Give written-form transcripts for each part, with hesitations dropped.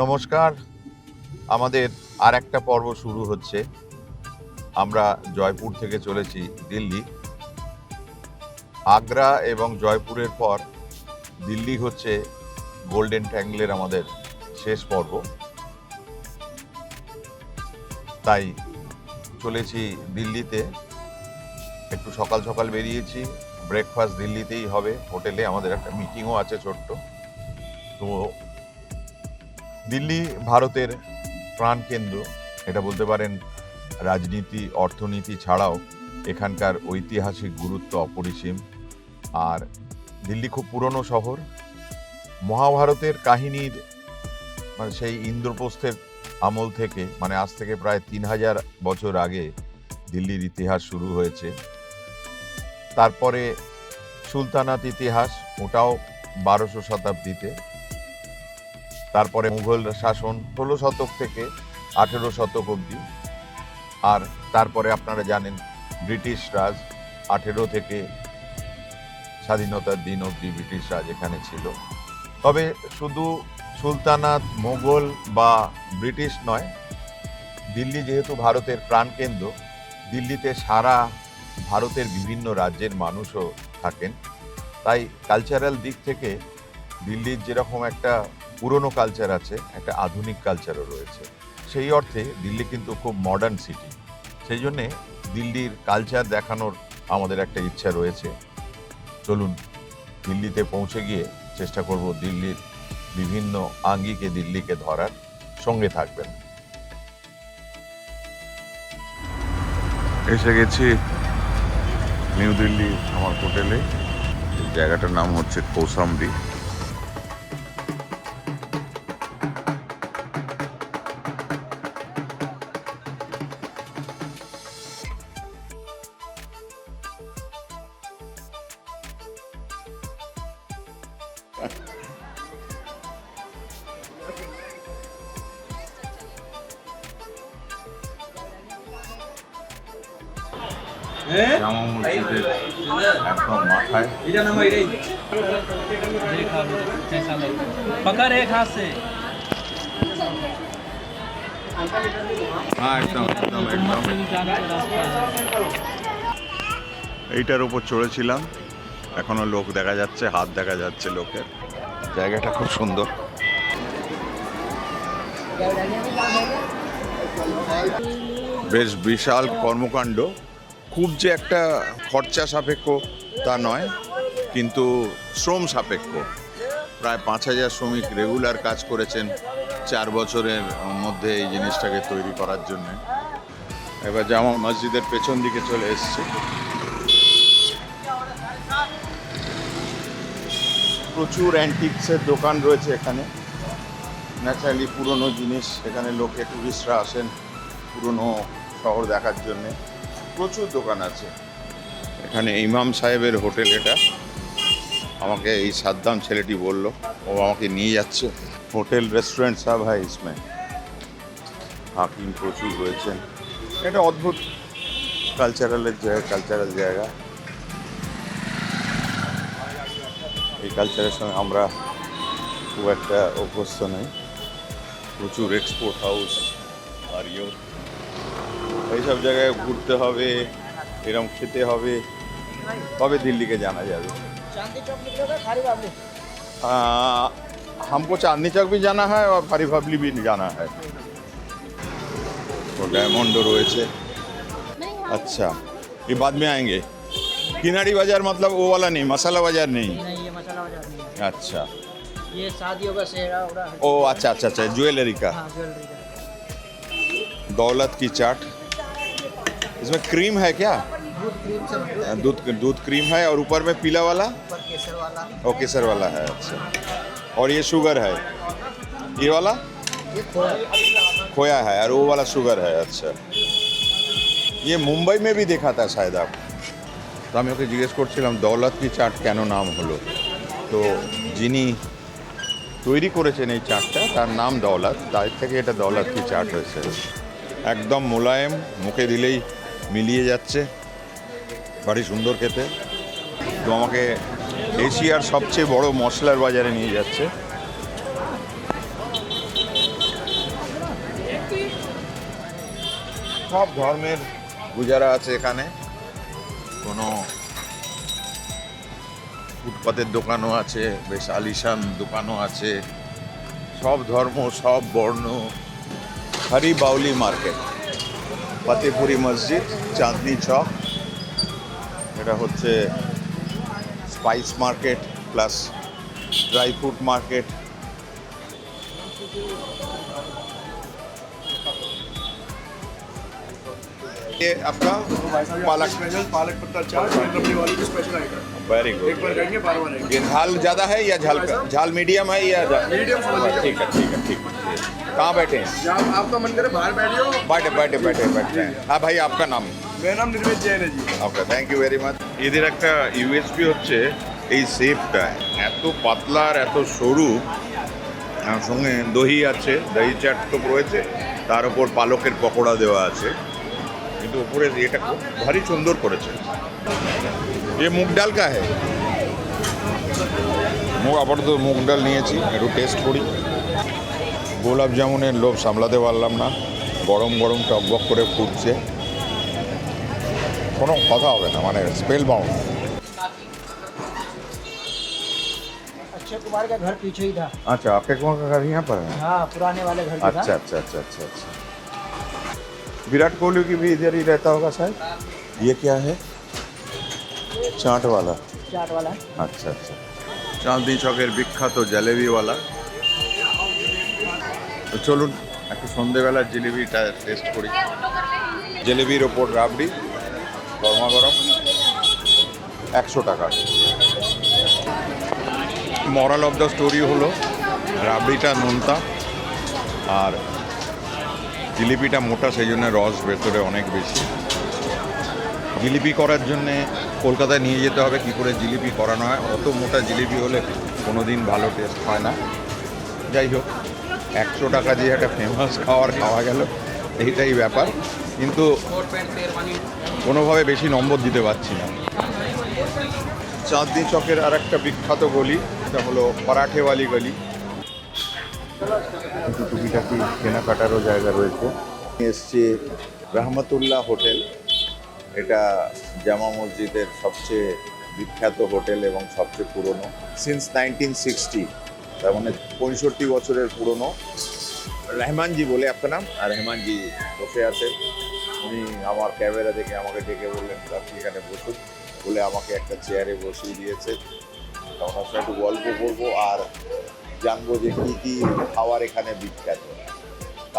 নমস্কার। আমাদের আর একটা পর্ব শুরু হচ্ছে। আমরা জয়পুর থেকে চলেছি দিল্লি। আগ্রা এবং জয়পুরের পর দিল্লি হচ্ছে গোল্ডেন ট্রায়াঙ্গেলের আমাদের শেষ পর্ব। তাই চলেছি দিল্লিতে। একটু সকাল সকাল বেরিয়েছি। ব্রেকফাস্ট দিল্লিতেই হবে, হোটেলে। আমাদের একটা মিটিংও আছে ছোট্ট। তো দিল্লি ভারতের প্রাণকেন্দ্র, এটা বলতে পারেন। রাজনীতি, অর্থনীতি ছাড়াও এখানকার ঐতিহাসিক গুরুত্ব অপরিসীম। আর দিল্লি খুব পুরনো শহর। মহাভারতের কাহিনীর সেই ইন্দ্রপ্রস্থের আমল থেকে, আজ থেকে প্রায় 3000 বছর আগে দিল্লির ইতিহাস শুরু হয়েছে। তারপরে সুলতানাত ইতিহাস, ওটাও 1200 শতাব্দীতে। তারপরে মুঘল শাসন 16 শতক থেকে 18 শতক অবধি। আর তারপরে আপনারা জানেন ব্রিটিশ রাজ, 18 থেকে স্বাধীনতার দিন অবধি ব্রিটিশ রাজ এখানে ছিল। তবে শুধু সুলতানাত, মোগল বা ব্রিটিশ নয়, দিল্লি যেহেতু ভারতের প্রাণকেন্দ্র, দিল্লিতে সারা ভারতের বিভিন্ন রাজ্যের মানুষও থাকেন। তাই কালচারাল দিক থেকে দিল্লির যেরকম একটা পুরনো কালচার আছে, একটা আধুনিক কালচারও রয়েছে। সেই অর্থে দিল্লি কিন্তু খুব মডার্ন সিটি। সেই জন্যে দিল্লির কালচার দেখানোর আমাদের একটা ইচ্ছা রয়েছে। চলুন দিল্লিতে পৌঁছে গিয়ে চেষ্টা করব দিল্লির বিভিন্ন আঙ্গিকে দিল্লিকে ধরার। সঙ্গে থাকবেন। এসে গেছি নিউ দিল্লি আমার হোটেলে। এই জায়গাটার নাম হচ্ছে কৌসাম্বি। জামা মসজিদের একদম মাথায়। पकड़ एक हाथ से হ্যাঁ, একদম একদম একদম এইটার উপর চড়েছিলাম। এখনো লোক দেখা যাচ্ছে, হাত দেখা যাচ্ছে লোকের। জায়গাটা খুব সুন্দর। বেশ বিশাল কর্মকাণ্ড। খুব যে একটা খরচা সাপেক্ষ তা নয়, কিন্তু শ্রম সাপেক্ষ। প্রায় 5000 শ্রমিক রেগুলার কাজ করেছেন 4 বছরের মধ্যে এই জিনিসটাকে তৈরি করার জন্য। এবার জামা মসজিদের পেছন দিকে চলে এসেছে। প্রচুর অ্যান্টিক্সের দোকান রয়েছে এখানে। ন্যাচারালি পুরনো জিনিস, এখানে লোকে, টুরিস্টরা আসেন পুরনো শহর দেখার জন্যে। প্রচুর দোকান আছে এখানে। ইমাম সাহেবের হোটেল এটা। আমাকে এই সাদ্দাম ছেলেটি বলল, ও আমাকে নিয়ে যাচ্ছে। হোটেল রেস্টুরেন্ট সব হয় ইসমে। হাকিম প্রচুর রয়েছেন। এটা অদ্ভুত কালচারাল জায়গা। এই কালচারের সঙ্গে আমরা খুব একটা অভ্যস্ত নই। প্রচুর এক্সপোর্ট হাউস আর এইসব জায়গায় ঘুরতে হবে, এরকম খেতে হবে, তবে দিল্লিকে জানা যাবে। हमको चांदनी चौक भी जाना है और फारी फाबली भी जाना है। तो डायमंड রয়েছে। अच्छा, ये बाद में आएंगे। किनारी बाजार मतलब वो वाला नहीं, मसाला बाजार नहीं। ये मसाला बाजार नहीं है। अच्छा, ये शादियों का सेहरा उड़ा है। ओ अच्छा अच्छा अच्छा, ज्वेलरी का। हाँ, ज्वेलरी का। दौलत की चाट। इसमें क्रीम है क्या? दूध क्रीम से बनता है। दूध क्रीम है और ऊपर में पीला वाला, ऊपर केसर वाला। ओ केसर वाला है। अच्छा, और ये शुगर है, ये वाला ये खोया। खोया है, और वो वाला शुगर है। अच्छा, ये मुंबई में भी देखा था शायद आप। তো আমি ওকে জিজ্ঞেস করছিলাম দৌলত কি চাট কেন নাম হলো। তো যিনি তৈরি করেছেন এই চাটটা, তার নাম দৌলত, তার থেকে এটা দৌলত কি চাট হয়েছে। একদম মোলায়েম, মুখে দিলেই মিলিয়ে যাচ্ছে, ভারী সুন্দর খেতে। তো আমাকে এশিয়ার সবচেয়ে বড় মশলার বাজারে নিয়ে যাচ্ছে। সব ধর্মের গুজারা আছে এখানে, কোনো ফুটপাতের দোকানও আছে, বেশ আলিশান দোকানও আছে, সব ধর্ম সব বর্ণ। হরি বাউলি মার্কেট, ফতেপুরি মসজিদ, চাঁদনি চক। এটা হচ্ছে spice market plus dry fruit market. ये आपका पालक स्पेशल पालक पत्ता चाट रबड़ी वाली की स्पेशल आइटम वेरी एक गुड। बार करेंगे बार बार आएंगे ये झाल ज़्यादा है या झाल झाल मीडियम है या मीडियम समझ लीजिए। ठीक है ठीक है ठीक है। कहाँ बैठे हैं? या आपका मन करे बाहर बैठिए बैठे बैठे बैठे बैठे हैं। हाँ भाई, आपका नाम? मेरा नाम निर्वेद जैन है जी ওকে, থ্যাংক ইউ ভেরি মাচ। এদের একটা ইউএসপি হচ্ছে এই শেপটা এত পাতলা আর এত সরু, আর সঙ্গে দহি আছে, দহি চাট তো রয়েছে, তার উপর পালকের পকোড়া দেওয়া আছে, কিন্তু উপরে এটা খুব ভারী সুন্দর করেছে। এ মুগ ডাল কা হ্যাঁ? আপাতত মুগ ডাল নিয়েছি, একটু টেস্ট করি। গোলাপ জামুনের লোভ সামলাতে পারলাম না, গরম গরম টকবক করে ফুটছে, কোনো কথা হবে না, মানে স্পেল বাউন্ড। अक्षय कुमार का घर पीछे ही था। अच्छा, आपके कौन का घर यहाँ पर है? हाँ, पुराने वाले घर भी अच्छा था। अच्छा अच्छा अच्छा अच्छा। विराट कोहली की भी इधर ही रहता होगा शायद। ये क्या है? चाट वाला। चाट वाला। আচ্ছা আচ্ছা। চাঁদনি চকের বিখ্যাত জিলেবিওয়ালা। তো চলুন একটু সন্ধেবেলার জিলিপিটা টেস্ট করি। জিলিপির ওপর রাবড়ি গরমা গরম, 100 টাকা। মরাল অফ দ্য স্টোরি হলো রাবড়িটা নোনতা আর জিলিপিটা মোটা, সেই জন্য রস ভেতরে অনেক বেশি। জিলিপি করার জন্যে কলকাতায় নিয়ে যেতে হবে কী করে জিলিপি করানো হয়। অত মোটা জিলিপি হলে কোনো দিন ভালো টেস্ট হয় না। যাই হোক, 100 টাকা দিয়ে একটা ফেমাস খাওয়া গেল, এইটাই ব্যাপার। কিন্তু কোনোভাবে বেশি নম্বর দিতে পারছি না। চাঁদনি চকের আর একটা বিখ্যাত গলি, এটা হলো পরাঠেওয়ালি গলি। কিছু টুকিটাকি কেনাকাটারও জায়গা রয়েছে। এসছি রহমতুল্লাহ হোটেল, এটা জামা মসজিদের সবচেয়ে বিখ্যাত হোটেল এবং সবচেয়ে পুরনো, সিন্স 1960, তার মানে 65 বছরের পুরনো। রহমানজি বলে আপনার নাম? আর রহমানজি বসে আছে, উনি আমার ক্যামেরা দেখে আমাকে ডেকে বললেন আপনি এখানে বসুন, বলে আমাকে একটা চেয়ারে বসিয়ে দিয়েছে। ওনার সাথে একটু গল্প করবো আর জানবো যে কী কী খাবার এখানে বিখ্যাত।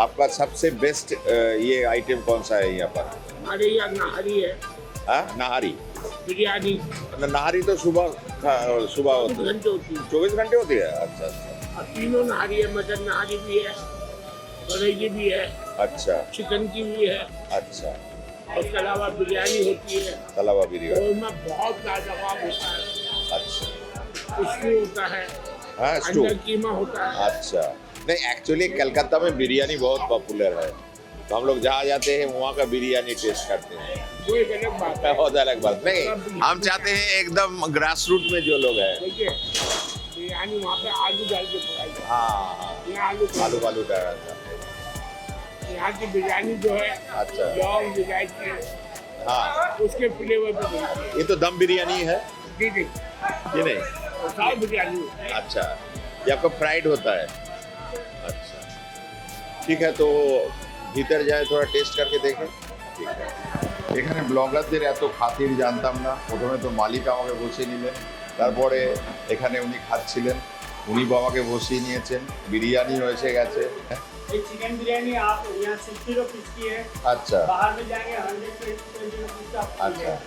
आपका सबसे बेस्ट ये आइटम कौन सा है यहाँ पर? हमारे यहाँ नाहरी है, हाँ, नाहरी। बिरयानी नाहरी तो सुबह होती है, घंटे होती है 24 घंटे होती है। अच्छा अच्छा और तीनों नाहरी है, मटन नाहरी भी है, कढ़ाई भी है, अच्छा चिकन की भी है, अच्छा। और उसके अलावा बिरयानी होती है तलावा बिरयानी, और उसमें बहुत लाजवाब होता है, अच्छा। स्टू होता है, हाँ, स्टू, अंडा कीमा होता है। अच्छा। नहीं, एक्चुअली कलकत्ता में बिरयानी बहुत पॉपुलर है, तो हम लोग जहाँ जाते हैं वहाँ का बिरयानी टेस्ट करते हैं, वो एक अलग बात है। बहुत अलग बात। नहीं, हम चाहते हैं एकदम ग्रास रूट में जो लोग हैं। देखिए बिरयानी वहाँ पे आलू डाल के पकाई जाती हाँ, है, यहाँ आलू आलू वालू डाल जाते हैं। यहाँ की बिरयानी जो है अच्छा, लौंग इलायची हाँ, उसके फ्लेवर पे बनती है। ये तो दम बिरयानी है जी जी, ये नहीं? और साउथ बिरयानी होती है। अच्छा, ये आपका फ्राइड होता है। अच्छा, ঠিক है, তো ভিতর যায় थोड़ा টেস্ট करके देखें। ঠিক আছে। এখানে ব্লগারদের এত খাতির জানতাম না। প্রথমে তো মালিক আমাকে বসিয়ে নিলেন, তারপরে এখানে উনি খাচ্ছিলেন, উনি বাবাকে বসিয়ে নিয়েছেন, বিরিয়ানি হয়েছে গেছে। ये चिकन बिरयानी आप यहाँ 60 रुपीज़ की है, अच्छा बाहर में जाएंगे 120 रुपीज़ का आपको अच्छा, मिलेगा।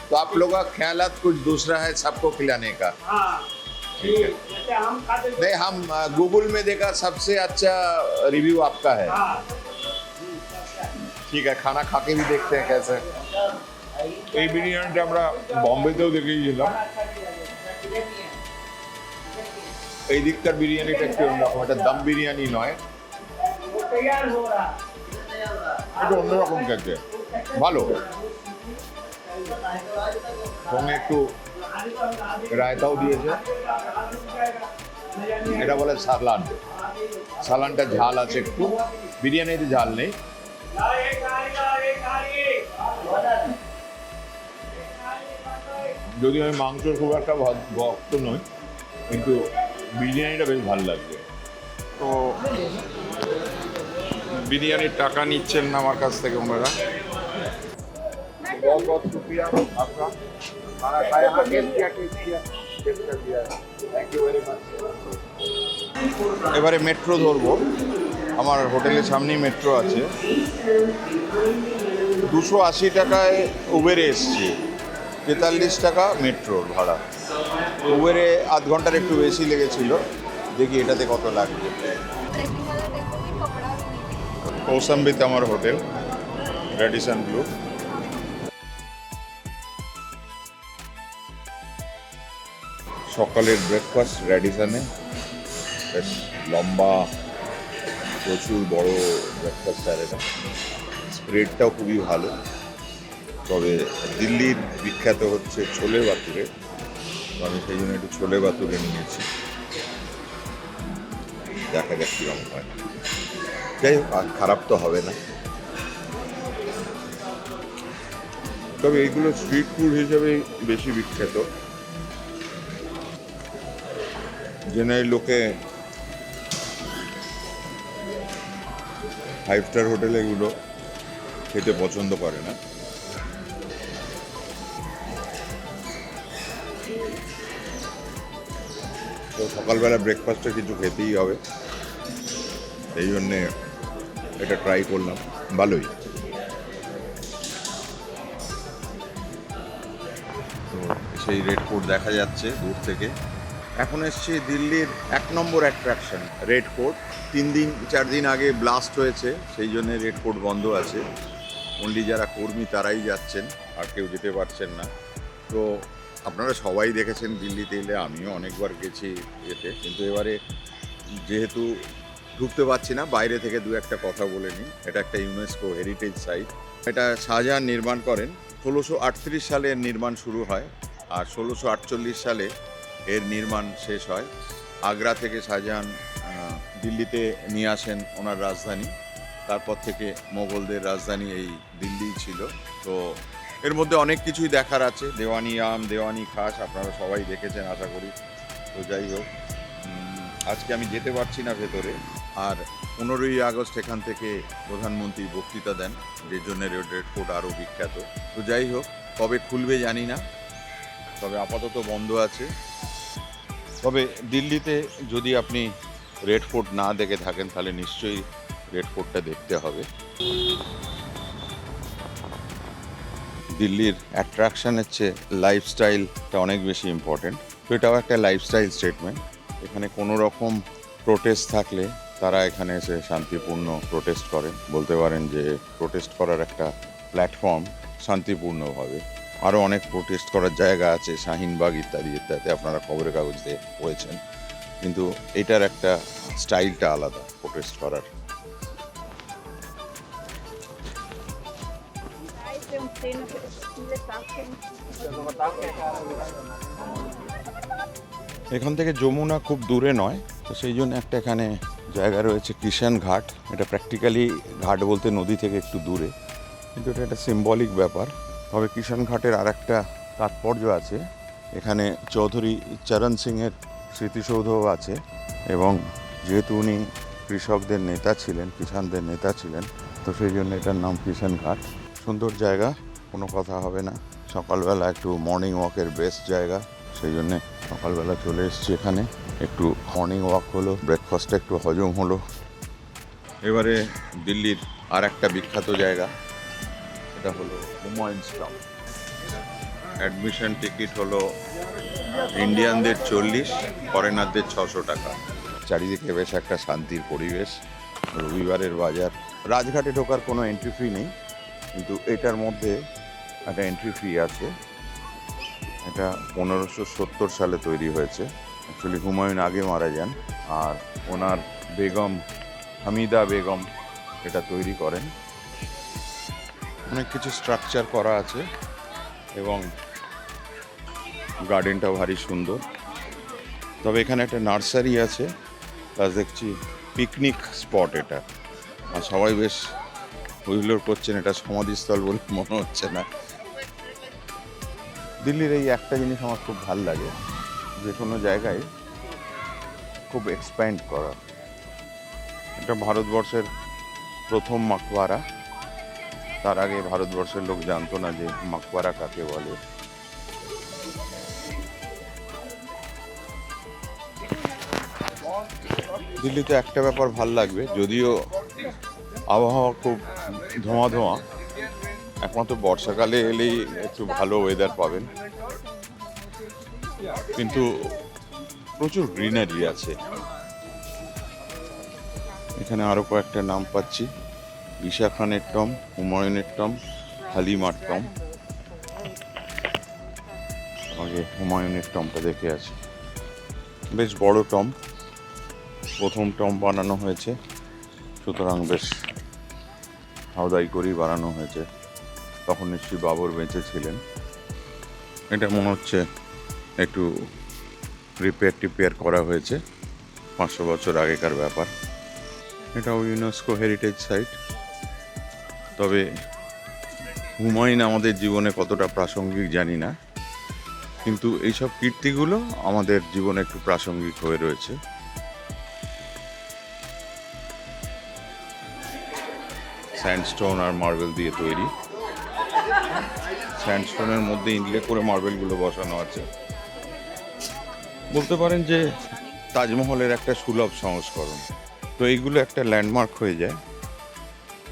तो आप लोगों का ख्यालात कुछ दूसरा है सबको खिलाने का। हाँ ठीक है। जैसे हम खाते थे। नहीं, हम गूगल में देखा सबसे अच्छा रिव्यू आपका है। हाँ ঠিক আছে, খানা খাকে भी देखते हैं कैसे। এই বিরিয়ানিটা আমরা বম্বেতেও দেখেছিলাম। এই দিককার বিরিয়ানিটা একটু অন্যরকম, এটা দম বিরিয়ানি নয়, वो तैयार हो रहा এটা অন্যরকম খেতে, ভালো। সঙ্গে একটু রায়তাও দিয়েছে, এটা বলে সালান। সালানটা ঝাল আছে একটু, বিরিয়ানিতে ঝাল নেই। যদি আমি মাংসের খুব একটা ভক্ত নই, কিন্তু বিরিয়ানিটা বেশ ভালো লাগছে। তো বিরিয়ানির টাকা নিচ্ছেন না আমার কাছ থেকে ওনারা। बहुत बहुत शुक्रिया आपका, खाना खाया, टेस्ट किया, टेस्ट कर दिया, थैंक यू वेरी मच। এবারে মেট্রো ধরবো। আমার হোটেলের সামনেই মেট্রো আছে। 280 টাকায় উবেরে এসছি, 43 টাকা মেট্রোর ভাড়া। উবেরে আধ ঘন্টার একটু বেশি লেগেছিল, দেখি এটাতে কত লাগবে। কৌশাম্বিতে আমার হোটেল, রেডিসন ব্লু। সকালের ব্রেকফাস্ট রেডিসনে, বেশ লম্বা, প্রচুর বড় ব্রেকফাস্ট। আর এটা স্প্রেডটাও খুবই ভালো। তবে দিল্লির বিখ্যাত হচ্ছে ছোলে বাতুরে, তো আমি সেই জন্য একটু ছোলে বাতুরে নিয়েছি। দেখা যাক কীরকম হয়। যাই হোক, আর খারাপ তো হবে না। তবে এইগুলো স্ট্রিট ফুড হিসেবে বেশি বিখ্যাত। জেনারেল লোকে 5 স্টার হোটেলে এগুলো খেতে পছন্দ করে না। তো সকালবেলা ব্রেকফাস্টে কিছু খেতেই হবে, এই জন্যে এটা ট্রাই করলাম, ভালোই। তো সেই রেড ফোর্ট দেখা যাচ্ছে দূর থেকে। এখন এসছি দিল্লির 1 নম্বর অ্যাট্রাকশন রেড ফোর্ট। 3-4 দিন আগে ব্লাস্ট হয়েছে, সেই জন্য রেড ফোর্ট বন্ধ আছে। অনলি যারা কর্মী তারাই যাচ্ছেন, আর কেউ যেতে পারছেন না। তো আপনারা সবাই দেখেছেন দিল্লিতে এলে, আমিও অনেকবার গেছি এতে, কিন্তু এবারে যেহেতু ঢুকতে পারছি না, বাইরে থেকে দু একটা কথা বলে নিই। এটা একটা ইউনেস্কো হেরিটেজ সাইট। এটা শাহজাহান নির্মাণ করেন। 1638 সালে এর নির্মাণ শুরু হয়, আর 1648 সালে এর নির্মাণ শেষ হয়। আগ্রা থেকে শাহজাহান দিল্লিতে নিয়ে আসেন ওনার রাজধানী। তারপর থেকে মোগলদের রাজধানী এই দিল্লি ছিল। তো এর মধ্যে অনেক কিছুই দেখার আছে, দেওয়ানি আম, দেওয়ানি খাস, আপনারা সবাই দেখেছেন আশা করি। তো যাই হোক, আজকে আমি যেতে পারছি না ভেতরে। আর 15ই আগস্ট এখান থেকে প্রধানমন্ত্রী বক্তৃতা দেন, যে জন্য রেড ফোর্ট আরও বিখ্যাত। তো যাই হোক, কবে খুলবে জানি না, তবে আপাতত বন্ধ আছে। তবে দিল্লিতে যদি আপনি রেড ফোর্ট না দেখে থাকেন, তাহলে নিশ্চয়ই রেড ফোর্টটা দেখতে হবে। দিল্লির অ্যাট্রাকশনের চেয়ে লাইফস্টাইলটা অনেক বেশি ইম্পর্টেন্ট। তো এটাও একটা লাইফস্টাইল স্টেটমেন্ট। এখানে কোনো রকম প্রোটেস্ট থাকলে তারা এখানে এসে শান্তিপূর্ণ প্রোটেস্ট করেন। বলতে পারেন যে প্রোটেস্ট করার একটা প্ল্যাটফর্ম শান্তিপূর্ণভাবে। আরও অনেক প্রোটেস্ট করার জায়গা আছে, শাহিনবাগ ইত্যাদি ইত্যাদি, আপনারা খবরের কাগজে পড়েছেন। কিন্তু এটার একটা স্টাইলটা আলাদা প্রোটেস্ট করার। এখান থেকে যমুনা খুব দূরে নয়, তো সেই জন্য একটা এখানে জায়গা রয়েছে কিষান ঘাট। এটা প্র্যাকটিক্যালি ঘাট বলতে নদী থেকে একটু দূরে, কিন্তু এটা একটা সিম্বলিক ব্যাপার। তবে কিষান ঘাটের আর একটা তাৎপর্য আছে, এখানে চৌধুরী চরণ সিংয়ের স্মৃতিসৌধও আছে। এবং যেহেতু উনি কৃষকদের নেতা ছিলেন, কিষানদের নেতা ছিলেন, তো সেই জন্য এটার নাম কিষান ঘাট। সুন্দর জায়গা, কোনো কথা হবে না। সকালবেলা একটু মর্নিং ওয়াকের বেস্ট জায়গা, সেই জন্যে সকালবেলা চলে এসেছি এখানে। একটু মর্নিং ওয়াক হলো, ব্রেকফাস্টটা একটু হজম হলো। এবারে দিল্লির আর একটা বিখ্যাত জায়গা, এটা হলো হুমায়ুনস টম্ব। অ্যাডমিশন টিকিট হলো ইন্ডিয়ানদের 40, ফরেনারদের 600 টাকা। চারিদিকে বেশ একটা শান্তির পরিবেশ, রবিবারের বাজার। রাজঘাটে ঢোকার কোনো এন্ট্রি ফি নেই, কিন্তু এটার মধ্যে একটা এন্ট্রি ফি আছে। এটা 1570 সালে তৈরি হয়েছে। অ্যাকচুয়ালি হুমায়ুন আগে মারা যান, আর ওনার বেগম হামিদা বেগম এটা তৈরি করেন। অনেক কিছু স্ট্রাকচার করা আছে এবং গার্ডেনটাও ভারী সুন্দর। তবে এখানে একটা নার্সারি আছে, প্লাস দেখছি পিকনিক স্পট এটা। আর সবাই বেশ হুইলোর করছেন, এটা সমাধিস্থল বলে মনে হচ্ছে না। দিল্লির এই একটা জিনিস আমার খুব ভাল লাগে, যে কোনো জায়গায় খুব এক্সপ্যান্ড করা। এটা ভারতবর্ষের প্রথম মাকবারা। তার আগে ভারতবর্ষের লোক জানতো না যে মাকবারা কাকে বলে। দিল্লিতে একটা ব্যাপার ভাল লাগবে, যদিও আবহাওয়া খুব ধোঁয়া ধোঁয়া, একমাত্র বর্ষাকালে এলেই একটু ভালো ওয়েদার পাবেন, কিন্তু প্রচুর গ্রিনারি আছে। এখানে আরো কয়েকটা নাম পাচ্ছি, ঈশা খানের টম, হুমায়ুনের টম, হালিমার টম। আগে হুমায়ুনের টমটা দেখে আছি, বেশ বড় টম, প্রথম টম বানানো হয়েছে, সুতরাং বেশ হাওদাই করেই বানানো হয়েছে। তখন নিশ্চয়ই বাবর বেঁচে ছিলেন। এটা মনে হচ্ছে একটু রিপেয়ার করা হয়েছে, 500 বছর আগেকার ব্যাপার। এটাও ইউনেস্কো হেরিটেজ সাইট। তবে হুমায়ুন আমাদের জীবনে কতটা প্রাসঙ্গিক জানি না, কিন্তু এইসব কীর্তিগুলো আমাদের জীবনে একটু প্রাসঙ্গিক হয়ে রয়েছে। স্যান্ডস্টোন আর মার্বেল দিয়ে তৈরি। স্যান্ডস্টোনের মধ্যে ইনলে করে মার্বেলগুলো বসানো আছে। বলতে পারেন যে তাজমহলের একটা সুলভ সংস্করণ। তো এইগুলো একটা ল্যান্ডমার্ক হয়ে যায়।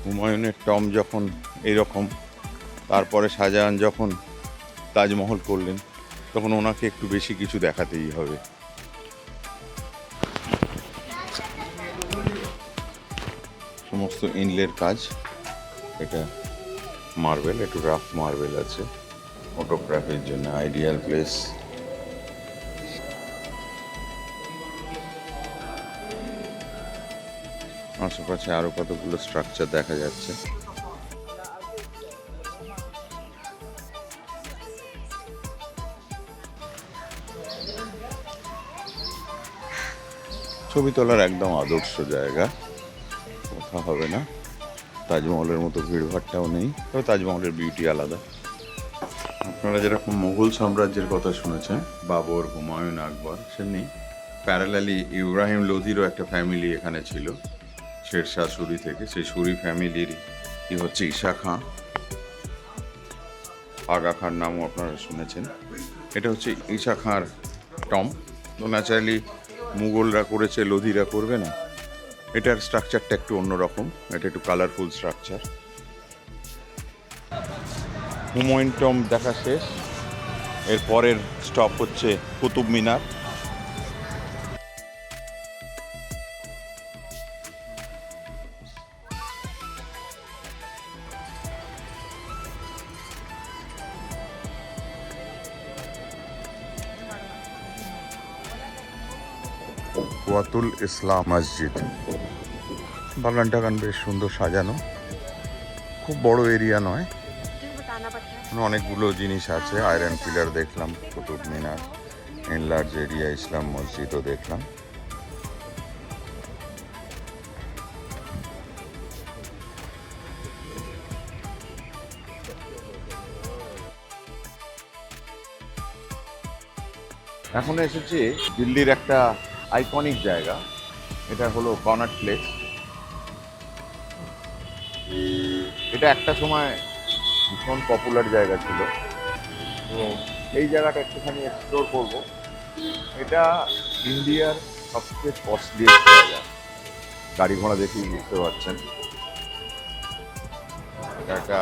হুমায়ুনের টম যখন এইরকম, তারপরে শাহজাহান যখন তাজমহল করলেন, তখন ওনাকে একটু বেশি কিছু দেখাতেই হবে। সমস্ত ইনলের কাজ। এটা মার্বেল, একটু রাফ মার্বেল আছে, ফটোগ্রাফির জন্য আইডিয়াল প্লেস। আশেপাশে আরো কতগুলো স্ট্রাকচার দেখা যাচ্ছে। ছবি তোলার একদম আদর্শ জায়গা, কথা হবে না। তাজমহলের মতো ভিড়ভাড়টাও নেই, তবে তাজমহলের বিউটি আলাদা। আপনারা যেরকম মুঘল সাম্রাজ্যের কথা শুনেছেন, বাবর, হুমায়ুন, আকবর, সেমনি প্যারালালি ইব্রাহিম লোধিরও একটা ফ্যামিলি এখানে ছিল, শেরশাহ সুরি থেকে। সেই সুরি ফ্যামিলির কি হচ্ছে ঈশা খাঁ, আগা খাঁর নামও আপনারা শুনেছেন। এটা হচ্ছে ঈশা খাঁর টম। তো ন্যাচারালি মুঘলরা করেছে, লোধিরা করবে না। এটার স্ট্রাকচারটা একটু অন্যরকম, এটা একটু কালারফুল স্ট্রাকচার। হুমায়ুন টম দেখা শেষ, এর পরের স্টপ হচ্ছে কুতুব মিনার। ওয়াতুল ইসলাম মসজিদ। বাগান টাগান বেশ সুন্দর সাজানো, খুব বড় এরিয়া নয়, অনেকগুলো জিনিস আছে। আয়রন পিলার দেখলাম, কুতুব মিনার, এনলার্জ এরিয়া, ইসলাম মসজিদও দেখলাম। এখন এসেছি দিল্লির একটা আইকনিক জায়গা, এটা হলো কনট প্লেস। এটা একটা সময় ভীষণ পপুলার জায়গা ছিল, তো এই জায়গাটা একটুখানি এক্সপ্লোর করব। এটা ইন্ডিয়ার সবচেয়ে কস্টলিয়েস্ট জায়গা, গাড়ি ঘোড়া দেখেই বুঝতে পারছেন। এটা একটা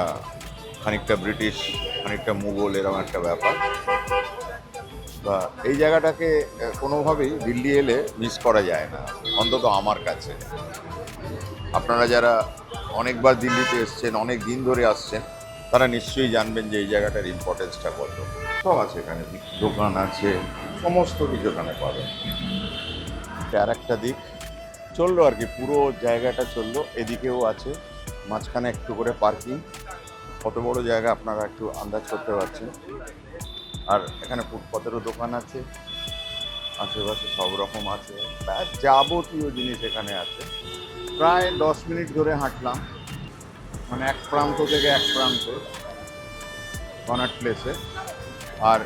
খানিকটা ব্রিটিশ, খানিকটা মুঘল, এরকম একটা ব্যাপার। বা এই জায়গাটাকে কোনোভাবেই দিল্লি এলে মিস করা যায় না, অন্তত আমার কাছে। আপনারা যারা অনেকবার দিল্লিতে এসছেন, অনেক দিন ধরে আসছেন, তারা নিশ্চয়ই জানবেন যে এই জায়গাটার ইম্পর্টেন্সটা কত। সব আছে এখানে, দোকান আছে, সমস্ত কিছু এখানে পাবেন। আর একটা দিক চললো আর কি, পুরো জায়গাটা চললো। এদিকেও আছে, মাঝখানে একটু করে পার্কিং। কত বড় জায়গা আপনারা একটু আন্দাজ করতে পারছেন। আর এখানে ফুটপাতেরও দোকান আছে, আশেপাশে সব রকম আছে, যাবতীয় জিনিস এখানে আছে। প্রায় 10 মিনিট ধরে হাঁটলাম, মানে এক প্রান্ত থেকে এক প্রান্তে কনট প্লেসে। আর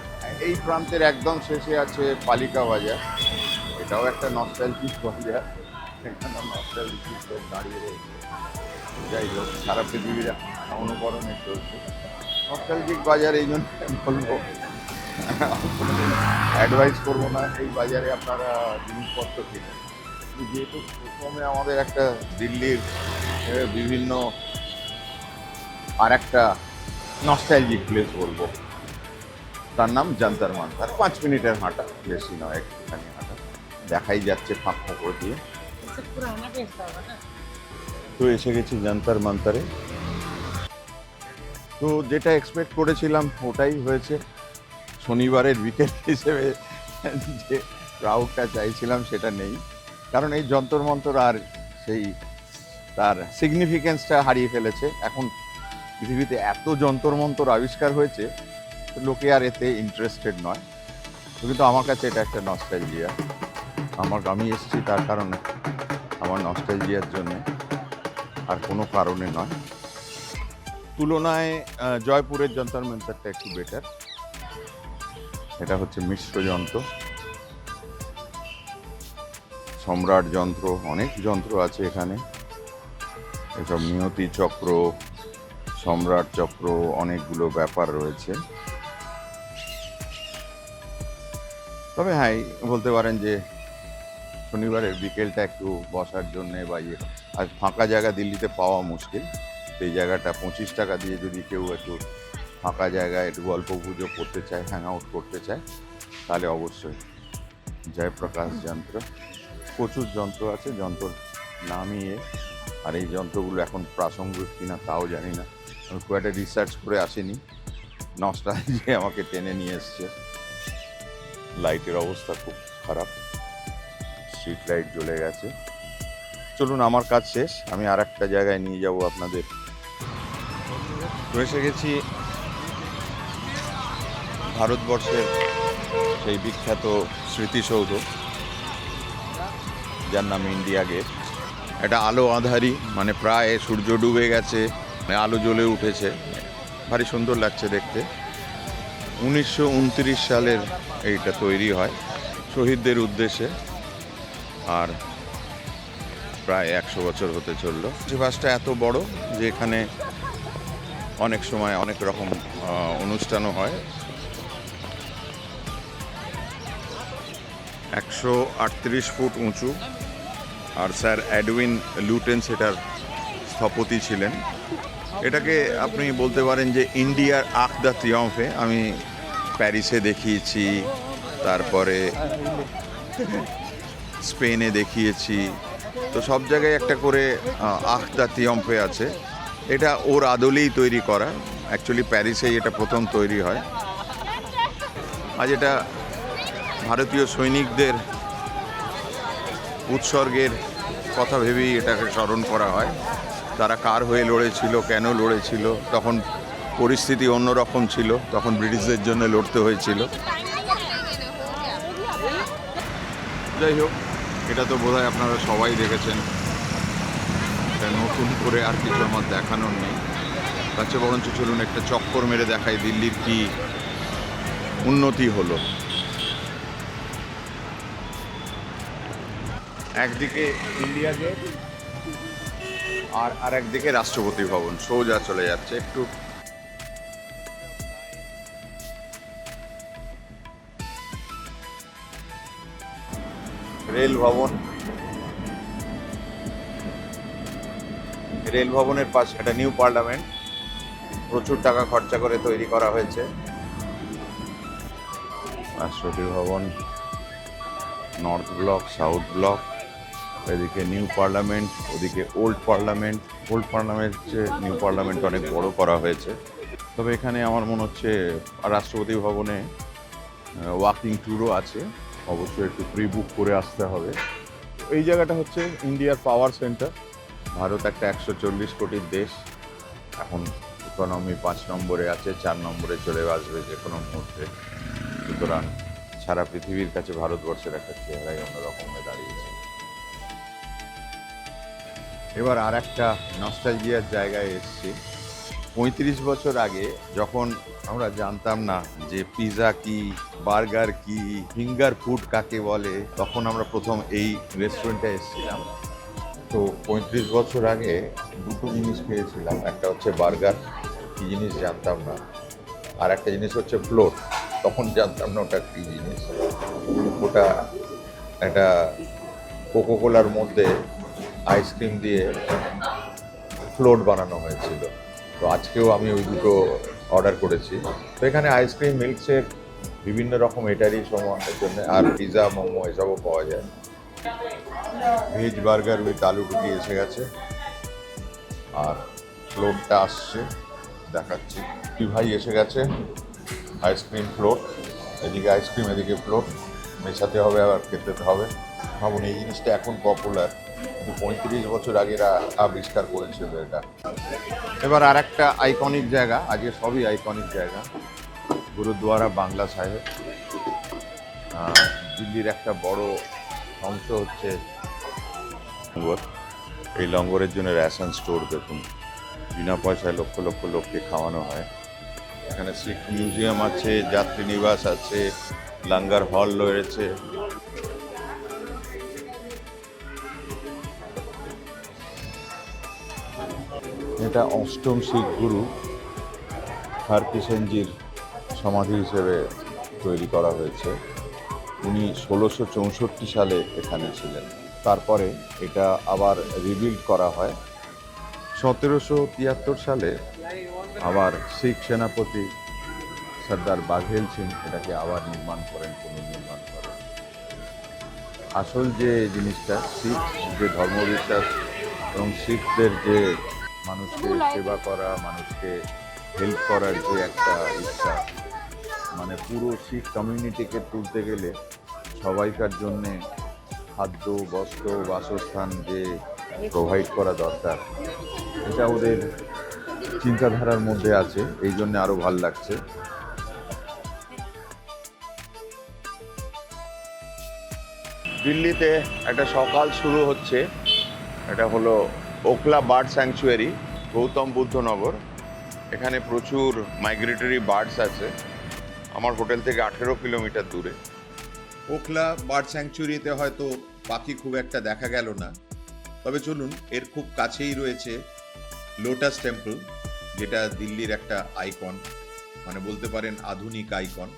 এই প্রান্তের একদম শেষে আছে পালিকা বাজার, এটাও একটা নস্টালজিক বাজার, এখানে নস্টালজিক লোক দাঁড়িয়ে রয়েছে। যাই হোক, সারা পৃথিবীর অনুকরণে চলছে নস্টালজিক বাজার। এই জন্য বলবো, অ্যাডভাইস করবো না এই বাজারে আপনারা জিনিসপত্র কিনে, যেহেতু প্রথমে আমাদের একটা দিল্লির বিভিন্ন আর একটা নস্টালজিক প্লেস বলবো, তার নাম যন্তর মন্তর। 5 মিনিটের হাঁটা, বেশি নয়, একটুখানি হাঁটা, দেখাই যাচ্ছে ফাঁক ফোঁকর দিয়ে। তো এসে গেছি যন্তর মন্তরে। তো যেটা এক্সপেক্ট করেছিলাম ওটাই হয়েছে। শনিবারের বিকেল হিসেবে যে ক্রাউডটা চাইছিলাম সেটা নেই, কারণ এই যন্তর মন্তর আর সেই তার সিগনিফিকেন্সটা হারিয়ে ফেলেছে। এখন পৃথিবীতে এত যন্তর মন্তর আবিষ্কার হয়েছে, লোকে আর এতে ইন্টারেস্টেড নয়। কিন্তু আমার কাছে এটা একটা নস্টালজিয়া। আমি এসেছি তার কারণে, আমার নস্টালজিয়ার জন্য, আর কোনো কারণে নয়। তুলনায় জয়পুরের যন্তর মন্তরটা একটু বেটার। এটা হচ্ছে মিশ্র যন্ত্র, সম্রাট যন্ত্র, অনেক যন্ত্র আছে এখানে। এসব নিয়তি চক্র, সম্রাট চক্র, অনেকগুলো ব্যাপার রয়েছে। তবে হ্যাঁ, বলতে পারেন যে শনিবারের বিকেলটা একটু বসার জন্যে বা আর ফাঁকা জায়গা দিল্লিতে পাওয়া মুশকিল। সেই জায়গাটা 25 টাকা দিয়ে যদি কেউ একটু ফাঁকা জায়গায় একটু গল্প গুজব করতে চায়, হ্যাং আউট করতে চায়, তাহলে অবশ্যই জয়প্রকাশ যন্ত্র। প্রচুর যন্ত্র আছে, যন্ত্র নামিয়ে, আর এই যন্ত্রগুলো এখন প্রাসঙ্গিক কিনা তাও জানি না, আমি খুব একটা রিসার্চ করে আসিনি, নস্টালজি আমাকে টেনে নিয়ে এসছে। লাইটের অবস্থা খুব খারাপ, স্ট্রিট লাইট জ্বলে গেছে। চলুন, আমার কাজ শেষ, আমি আর একটা জায়গায় নিয়ে যাব আপনাদের। তো এসে গেছি ভারতবর্ষের সেই বিখ্যাত স্মৃতিসৌধ, যার নাম ইন্ডিয়া গেট। এটা আলো আঁধারি, মানে প্রায় সূর্য ডুবে গেছে, আলো জ্বলে উঠেছে, ভারী সুন্দর লাগছে দেখতে। 1929 সালের এইটা তৈরি হয় শহীদদের উদ্দেশ্যে, আর প্রায় 100 বছর হতে চললো। বাসটা এত বড় যে এখানে অনেক সময় অনেক রকম অনুষ্ঠানও হয়। 138 ফুট উঁচু, আর স্যার এডউইন লুটেন সেটার স্থপতি ছিলেন। এটাকে আপনি বলতে পারেন যে ইন্ডিয়ার আর্ক দ্য ট্রিয়ম্ফে। আমি প্যারিসে দেখিয়েছি, তারপরে স্পেনে দেখিয়েছি, তো সব জায়গায় একটা করে আর্ক দ্য ট্রিয়ম্ফে আছে। এটা ওর আদলেই তৈরি করা, অ্যাকচুয়ালি প্যারিসেই এটা প্রথম তৈরি হয়। আজ এটা ভারতীয় সৈনিকদের উৎসর্গের কথা ভেবেই এটাকে স্মরণ করা হয়। তারা কার হয়ে লড়েছিল, কেন লড়েছিল, তখন পরিস্থিতি অন্যরকম ছিল, তখন ব্রিটিশদের জন্য লড়তে হয়েছিল। যাই হোক, এটা তো বোধহয় আপনারা সবাই দেখেছেন, এটা নতুন করে আর কিছু আমার দেখানোর নেই। তার চেয়ে বরঞ্চ চলুন একটা চক্কর মেরে দেখাই দিল্লির কি উন্নতি হলো। একদিকে ইন্ডিয়া গেট আর একদিকে রাষ্ট্রপতি ভবন, সোজা চলে যাচ্ছে। একটু রেল ভবন, রেল ভবনের পাশে একটা নিউ পার্লামেন্ট, প্রচুর টাকা খরচা করে তৈরি করা হয়েছে। রাষ্ট্রপতি ভবন, নর্থ ব্লক, সাউথ ব্লক, এদিকে নিউ পার্লামেন্ট, ওদিকে ওল্ড পার্লামেন্ট। ওল্ড পার্লামেন্ট চেয়ে নিউ পার্লামেন্ট অনেক বড় করা হয়েছে। তবে এখানে আমার মনে হচ্ছে রাষ্ট্রপতি ভবনে ওয়াকিং ট্যুরও আছে, অবশ্যই একটু প্রি বুক করে আসতে হবে। এই জায়গাটা হচ্ছে ইন্ডিয়ার পাওয়ার সেন্টার। ভারত একটা 140 কোটির দেশ, এখন ইকোনমি 5 নম্বরে আছে, 4 নম্বরে চলে আসবে যে কোনো মুহূর্তে। সুতরাং সারা পৃথিবীর কাছে ভারতবর্ষের একটা চেহারাই অন্যরকম হয়ে দাঁড়িয়েছে। এবার আর একটা নস্টালজিয়ার জায়গায় এসেছি, 35 বছর আগে যখন আমরা জানতাম না যে পিৎজা কি, বার্গার কি, ফিঙ্গার ফুড কাকে বলে, তখন আমরা প্রথম এই রেস্টুরেন্টে এসেছিলাম। তো 35 বছর আগে দুটো জিনিস খেয়েছিলাম, একটা হচ্ছে বার্গার, কী জিনিস জানতাম না, আর একটা জিনিস হচ্ছে ফ্লোট, তখন জানতাম না ওটা কী জিনিস। ওটা একটা কোকোকোলার মধ্যে আইসক্রিম দিয়ে ফ্লোট বানানো হয়েছিল। তো আজকেও আমি ওই দুটো অর্ডার করেছি। তো এখানে আইসক্রিম, মিল্কশেক, বিভিন্ন রকম এটারই সময়ের জন্য, আর পিৎজা, মোমো এসবও পাওয়া যায়। ভেজ বার্গার উইথ আলু টুকি এসে গেছে, আর ফ্লোটটা আসছে, দেখাচ্ছি। কি ভাই এসে গেছে, আইসক্রিম ফ্লোট, এদিকে আইসক্রিম এদিকে ফ্লোট, মেশাতে হবে আবার খেতে হবে। ভাবুন এই জিনিসটা এখন পপুলার, কিন্তু 35 বছর আগে এরা আবিষ্কার করেছিল এটা। এবার আর একটা আইকনিক জায়গা, আজকে সবই আইকনিক জায়গা, গুরুদ্বারা বাংলা সাহেব। দিল্লির একটা বড় অংশ হচ্ছে লঙ্গর। এই লঙ্গরের জন্য রেশন স্টোর দেখুন, বিনা পয়সায় লক্ষ লক্ষ লোককে খাওয়ানো হয়। এখানে শিখ মিউজিয়াম আছে, যাত্রী নিবাস আছে, লঙ্গর হল রয়েছে। এটা অষ্টম শিখ গুরু হরকৃষ্ণজির সমাধি হিসেবে তৈরি করা হয়েছে। উনি 1664 সালে এখানে ছিলেন। তারপরে এটা আবার রিবিল্ড করা হয়। 1773 সালে আবার শিখ সেনাপতি সর্দার বাঘেল সিং এটাকে আবার পুনর্নির্মাণ করেন। আসল যে জিনিসটা, শিখ যে ধর্মবিশ্বাস এবং শিখদের যে মানুষকে সেবা করা, মানুষকে হেল্প করার যে একটা ইচ্ছা, মানে পুরো শিখ কমিউনিটিকে তুলতে গেলে সবাইকার জন্যে খাদ্য, বস্ত্র, বাসস্থান যে প্রোভাইড করা দরকার, এটা ওদের চিন্তাধারার মধ্যে আছে, এই জন্য আরো ভাল লাগছে। দিল্লিতে একটা সকাল শুরু হচ্ছে, এটা হলো ওখলা বার্ড স্যাংচুয়ারি, গৌতম বুদ্ধ নগর। এখানে প্রচুর মাইগ্রেটরি বার্ডস আছে। আমার হোটেল থেকে 18 কিলোমিটার দূরে। ওখলা বার্ড স্যাংচুয়ারিতে হয়তো পাখি খুব একটা দেখা গেল না, তবে চলুন, এর খুব কাছেই রয়েছে লোটাস টেম্পল, যেটা দিল্লির একটা আইকন, মানে বলতে পারেন আধুনিক আইকন,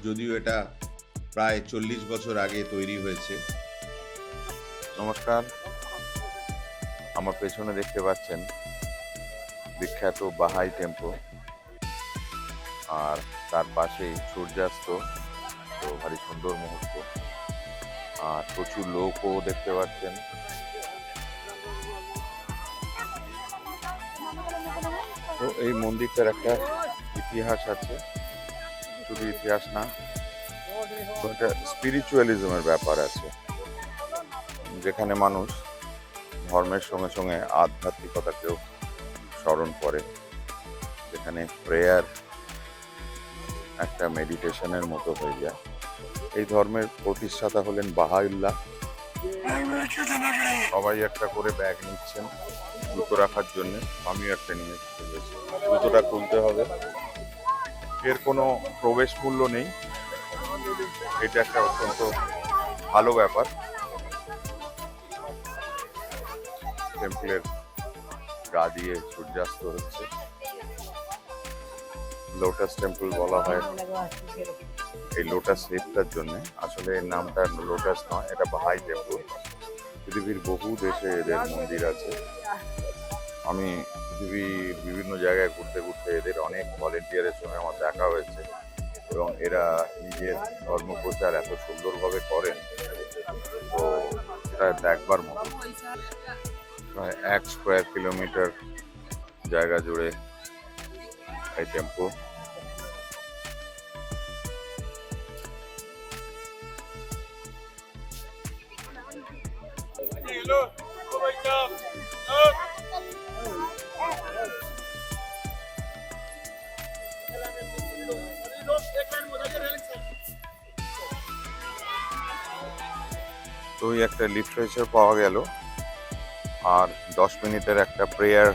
যদিও এটা প্রায় 40 বছর আগে তৈরি হয়েছে। নমস্কার, আমার পেছনে দেখতে পাচ্ছেন বিখ্যাত বাহাই টেম্পল, আর তার পাশেই সূর্যাস্ত, তো ভারী সুন্দর মুহূর্ত, আর প্রচুর লোকও দেখতে পাচ্ছেন। তো এই মন্দিরটার একটা ইতিহাস আছে, শুধু ইতিহাস না, একটা স্পিরিচুয়ালিজমের ব্যাপার আছে, যেখানে মানুষ ধর্মের সঙ্গে সঙ্গে আধ্যাত্মিকতাকেও স্মরণ করে, যেখানে প্রেয়ার একটা মেডিটেশনের মতো হয়ে যায়। এই ধর্মের প্রতিষ্ঠাতা হলেন বাহাউল্লাহ। সবাই একটা করে ব্যাগ নিচ্ছেন জুতো রাখার জন্য, আমিও একটা নিয়ে চলেছি। জুতোটা খুলতে হবে, এর কোনো প্রবেশ মূল্য নেই, এটা একটা অত্যন্ত ভালো ব্যাপার। টেম্পলের গা দিয়ে সূর্যাস্ত হচ্ছে। লোটাস টেম্পল বলা হয় এই লোটাস শেপটার জন্য, আসলে এর নামটা লোটাস নয়, এটা বাহাই টেম্পল। পৃথিবীর বহু দেশে এদের মন্দির আছে। আমি পৃথিবীর বিভিন্ন জায়গায় ঘুরতে ঘুরতে এদের অনেক ভলেন্টিয়ারের সঙ্গে আমার দেখা হয়েছে, এবং এরা নিজের ধর্মপ্রচার এত সুন্দরভাবে করেন, তো এটা দেখবার মতো। প্রায় 1 স্কোয়ার কিলোমিটার জায়গা জুড়ে এই টেম্পল। তো একটা লিটারেচার পাওয়া গেল, আর 10 মিনিটের একটা প্রেয়ার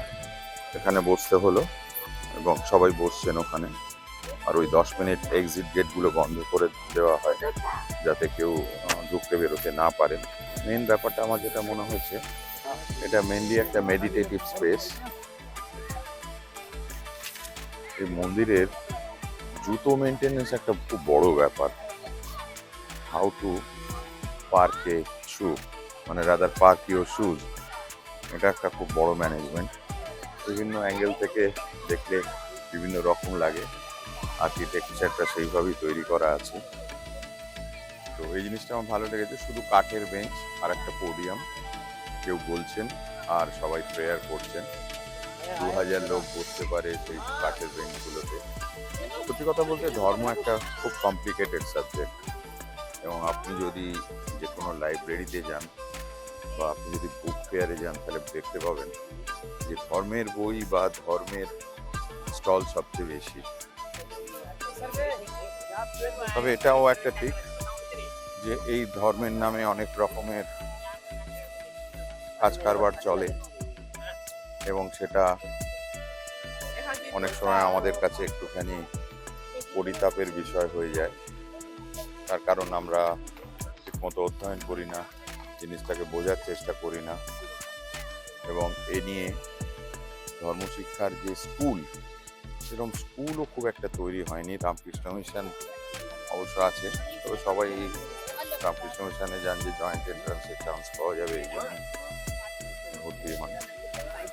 এখানে বসতে হলো। এবং সবাই বসছেন ওখানে। আর ওই 10 মিনিট এক্সিট গেটগুলো বন্ধ করে দেওয়া হয় যাতে কেউ ঢুকতে বেরোতে না পারেন। মেন ব্যাপারটা আমার যেটা মনে হয়েছে, এটা মেনলি একটা মেডিটেটিভ স্পেস। এই মন্দিরের জুতো মেনটেনেন্স একটা খুব বড় ব্যাপার। হাউ টু পার্ক এ শু, মানে রাদার পার্ক ইউর শুজ, এটা একটা খুব বড় ম্যানেজমেন্ট। বিভিন্ন অ্যাঙ্গেল থেকে দেখলে বিভিন্ন রকম লাগে। আর্কিটেকচারটা সেইভাবেই তৈরি করা আছে। তো এই জিনিসটা আমার ভালো লেগেছে। শুধু কাঠের বেঞ্চ আর একটা পোডিয়াম, কেউ বলছেন আর সবাই প্রেয়ার করছেন। 2000 লোক বসতে পারে সেই কাঠের বেঞ্চগুলোতে। সত্যি কথা বলতে ধর্ম একটা খুব কমপ্লিকেটেড সাবজেক্ট, এবং আপনি যদি যে কোনো লাইব্রেরিতে যান বা আপনি যদি বুক ফেয়ারে যান তাহলে দেখতে পাবেন যে ধর্মের বই বা ধর্মের স্টল সবচেয়ে বেশি। তবে এটাও একটা ঠিক যে এই ধর্মের নামে অনেক রকমের কাজ কারবার চলে, এবং সেটা অনেক সময় আমাদের কাছে একটুখানি পরিতাপের বিষয় হয়ে যায়। তার কারণ আমরা ঠিকমতো অধ্যয়ন করি না, জিনিসটাকে বোঝার চেষ্টা করি না, এবং এ নিয়ে ধর্মশিক্ষার যে স্কুল, সেরকম স্কুলও খুব একটা তৈরি হয়নি। রামকৃষ্ণ মিশন অবশ্য আছে, তবে সবাই রামকৃষ্ণ মিশনে যান যে জয়েন্ট এন্ট্রান্সের চান্স পাওয়া যাবে এই জন্য ভর্তি হন।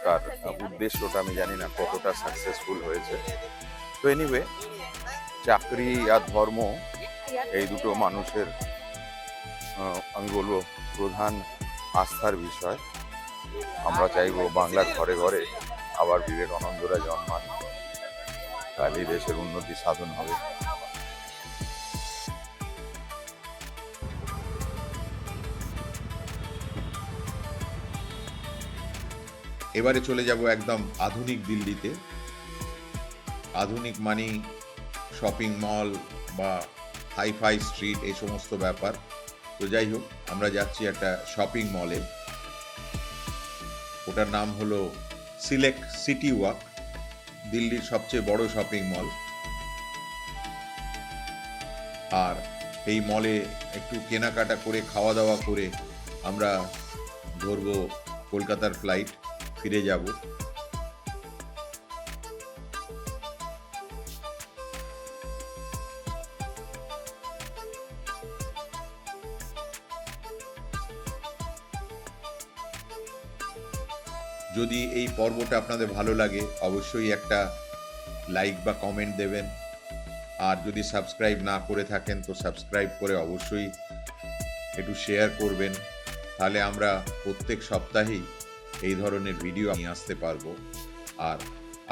তার উদ্দেশ্যটা আমি জানি না কতটা সাকসেসফুল হয়েছে। তো এনিওয়ে, চাকরি আর ধর্ম এই দুটো মানুষের আমি বলবো প্রধান আস্থার বিষয়। আমরা চাইবো বাংলার ঘরে ঘরে আবার বিবেকানন্দরা জন্মান, তাহলে দেশের উন্নতি সাধন হবে। এবারে চলে যাব একদম আধুনিক দিল্লিতে। আধুনিক মানেই শপিং মল বা হাইফাই স্ট্রিট, এই সমস্ত ব্যাপার। তো যাই হোক, আমরা যাচ্ছি একটা শপিং মলে। ওটার নাম হলো সিলেক্ট সিটি ওয়াক, দিল্লির সবচেয়ে বড় শপিং মল। আর এই মলে একটু কেনাকাটা করে খাওয়া দাওয়া করে আমরা ধরবো কলকাতার ফ্লাইট, ফিরে যাব। যদি এই পর্বটা আপনাদের ভালো লাগে অবশ্যই একটা লাইক বা কমেন্ট দেবেন। আর যদি সাবস্ক্রাইব না করে থাকেন তো সাবস্ক্রাইব করে অবশ্যই একটু শেয়ার করবেন, তাহলে আমরা প্রত্যেক সপ্তাহেই এই ধরনের ভিডিও নিয়ে আসতে পারবো আর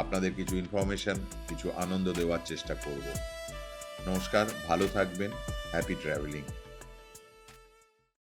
আপনাদের কিছু ইনফরমেশন, কিছু আনন্দ দেওয়ার চেষ্টা করব। নমস্কার, ভালো থাকবেন, হ্যাপি ট্রাভেলিং।